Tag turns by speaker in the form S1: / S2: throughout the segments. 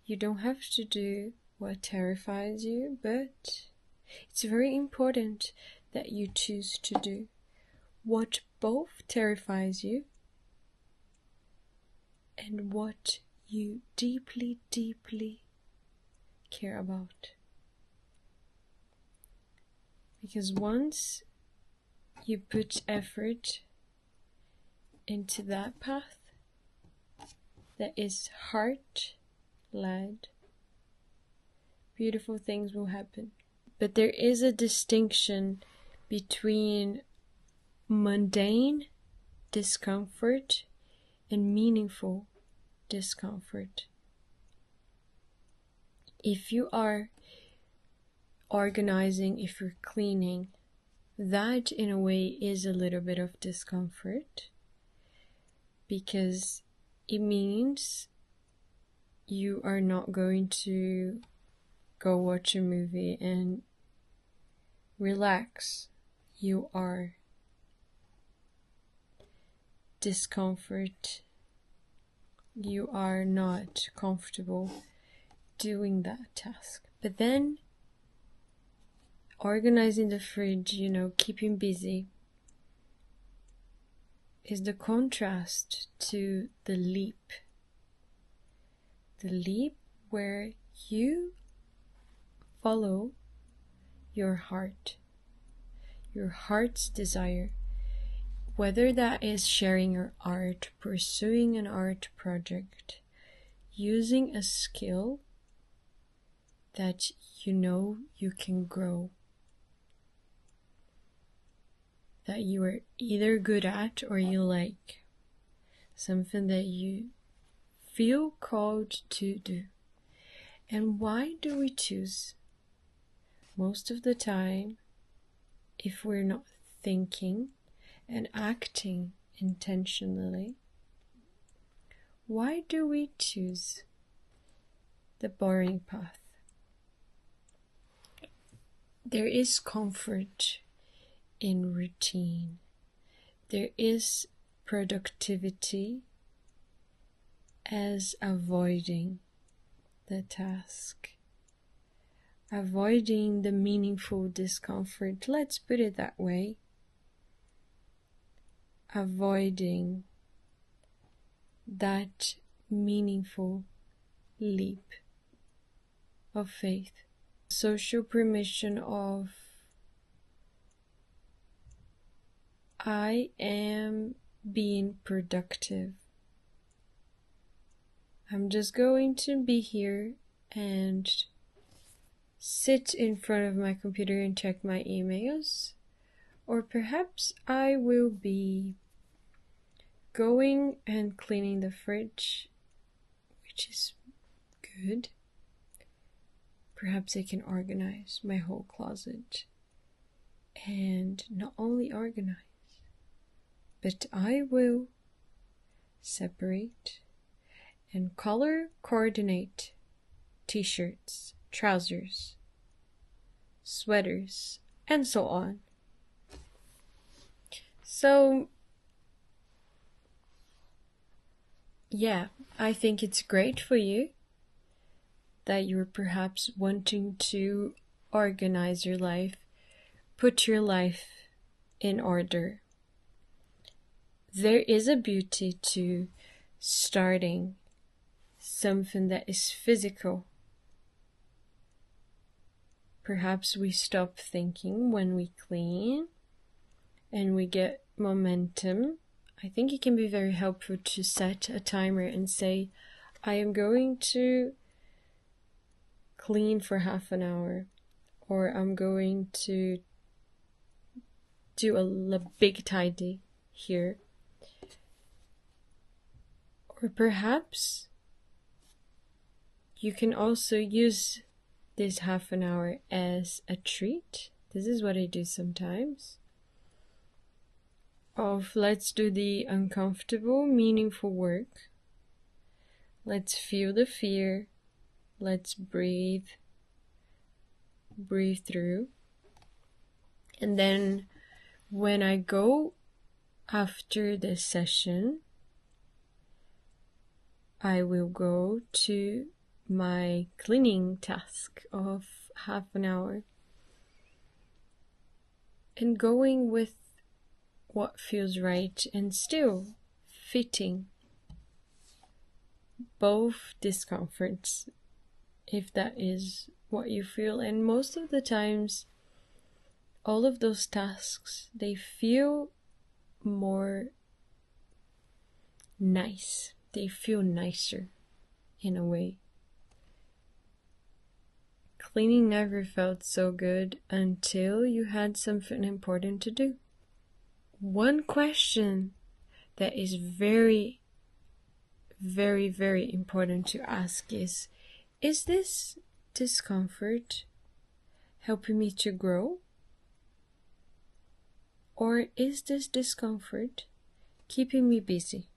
S1: You don't have to do what terrifies you, but it's very important that you choose to do what both terrifies you and what you deeply, deeply care about. Because once you put effort into that path that is heart-led, beautiful things will happen. But there is a distinction between mundane discomfort and meaningful discomfort. If you are organizing, if you're cleaning, that in a way is a little bit of discomfort, because it means you are not going to go watch a movie and relax. You are discomfort. You are not comfortable doing that task. But then organizing the fridge, keeping busy, is the contrast to the leap. The leap where you follow your heart's desire. Whether that is sharing your art, pursuing an art project, using a skill that you can grow, that you are either good at or you like, something that you feel called to do. And why do we choose? Most of the time, if we're not thinking and acting intentionally, why do we choose the boring path? There is comfort in routine. There is productivity as avoiding the task, avoiding the meaningful discomfort. Let's put it that way. Avoiding that meaningful leap of faith. Social permission of I am being productive. I'm just going to be here and sit in front of my computer and check my emails. Or perhaps I will be going and cleaning the fridge, which is good. Perhaps I can organize my whole closet. And not only organize, but I will separate and color coordinate t-shirts, trousers, sweaters, and so on. So, yeah, I think it's great for you that you're perhaps wanting to organize your life, put your life in order. There is a beauty to starting something that is physical. Perhaps we stop thinking when we clean and we get momentum. I think it can be very helpful to set a timer and say, I am going to clean for half an hour, or I'm going to do a big tidy here. Or perhaps you can also use this half an hour as a treat. This is what I do sometimes. Let's do the uncomfortable, meaningful work. Let's feel the fear. Let's breathe through. And then when I go after this session, I will go to my cleaning task of half an hour and going with what feels right and still fitting both discomforts, if that is what you feel. And most of the times, all of those tasks, they feel more nice. They feel nicer in a way. Cleaning never felt so good until you had something important to do. One question that is very, very, very important to ask is this discomfort helping me to grow? Or is this discomfort keeping me busy?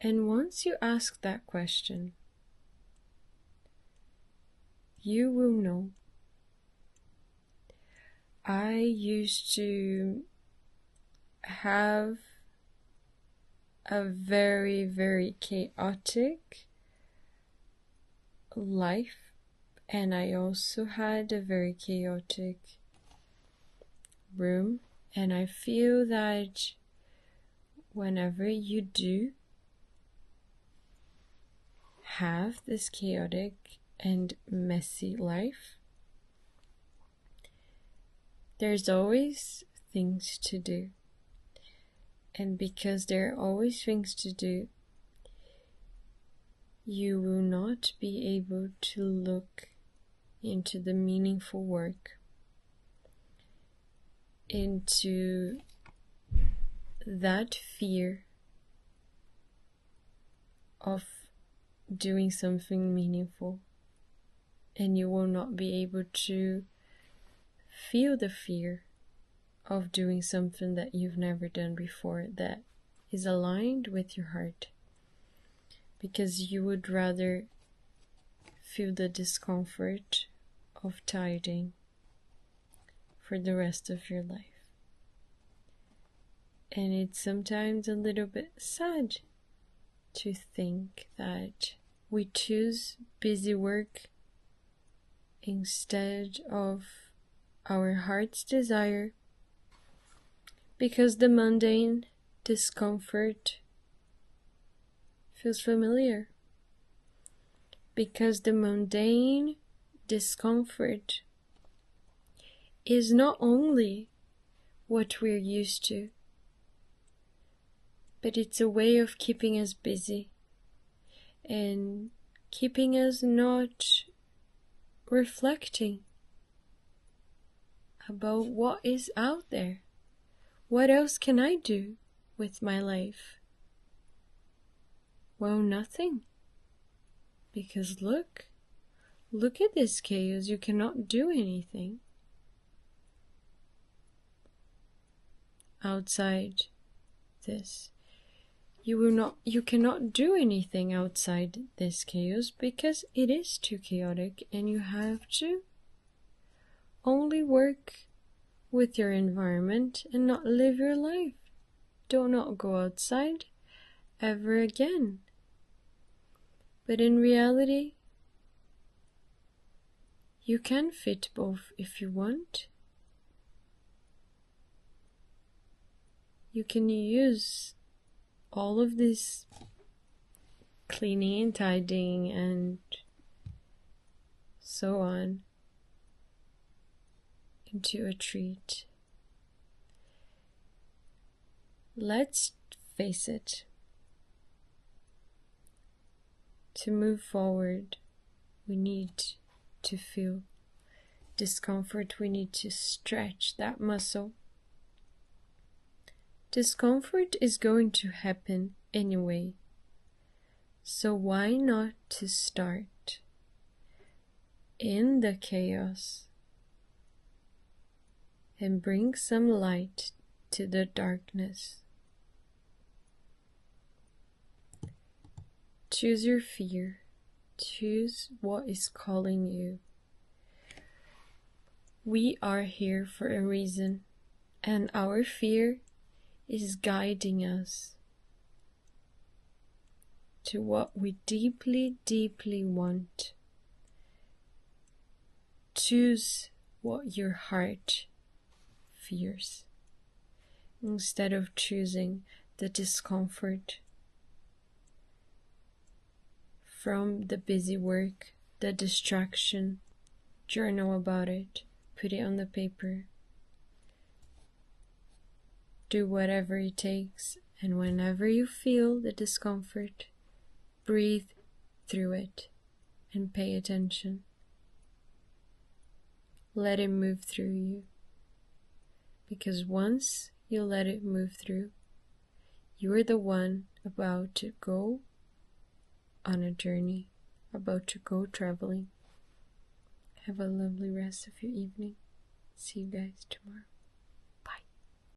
S1: And once you ask that question, you will know. I used to have a very, very chaotic life, and I also had a very chaotic room, and I feel that whenever you do have this chaotic and messy life, there's always things to do. And because there are always things to do, you will not be able to look into the meaningful work, into that fear of doing something meaningful, and you will not be able to feel the fear of doing something that you've never done before that is aligned with your heart, because you would rather feel the discomfort of tidying for the rest of your life. And it's sometimes a little bit sad to think that we choose busy work instead of our heart's desire, because the mundane discomfort feels familiar. Because the mundane discomfort is not only what we're used to, but it's a way of keeping us busy and keeping us not reflecting about what is out there. What else can I do with my life? Well, nothing. Because look at this chaos. You cannot do anything outside this. You cannot do anything outside this chaos because it is too chaotic, and you have to only work with your environment and not live your life. Do not go outside ever again. But in reality, you can fit both if you want. You can use all of this cleaning and tidying and so on into a treat. Let's face it. To move forward, we need to feel discomfort. We need to stretch that muscle. Discomfort is going to happen anyway. So why not to start in the chaos and bring some light to the darkness? Choose your fear. Choose what is calling you. We are here for a reason, and our fear is guiding us. to what we deeply, deeply want. Choose what your heart fears, instead of choosing the discomfort from the busy work, the distraction. Journal about it, put it on the paper. Do whatever it takes, and whenever you feel the discomfort, breathe through it and pay attention. Let it move through you, because once you let it move through, you are the one about to go on a journey, about to go traveling. Have a lovely rest of your evening. See you guys tomorrow.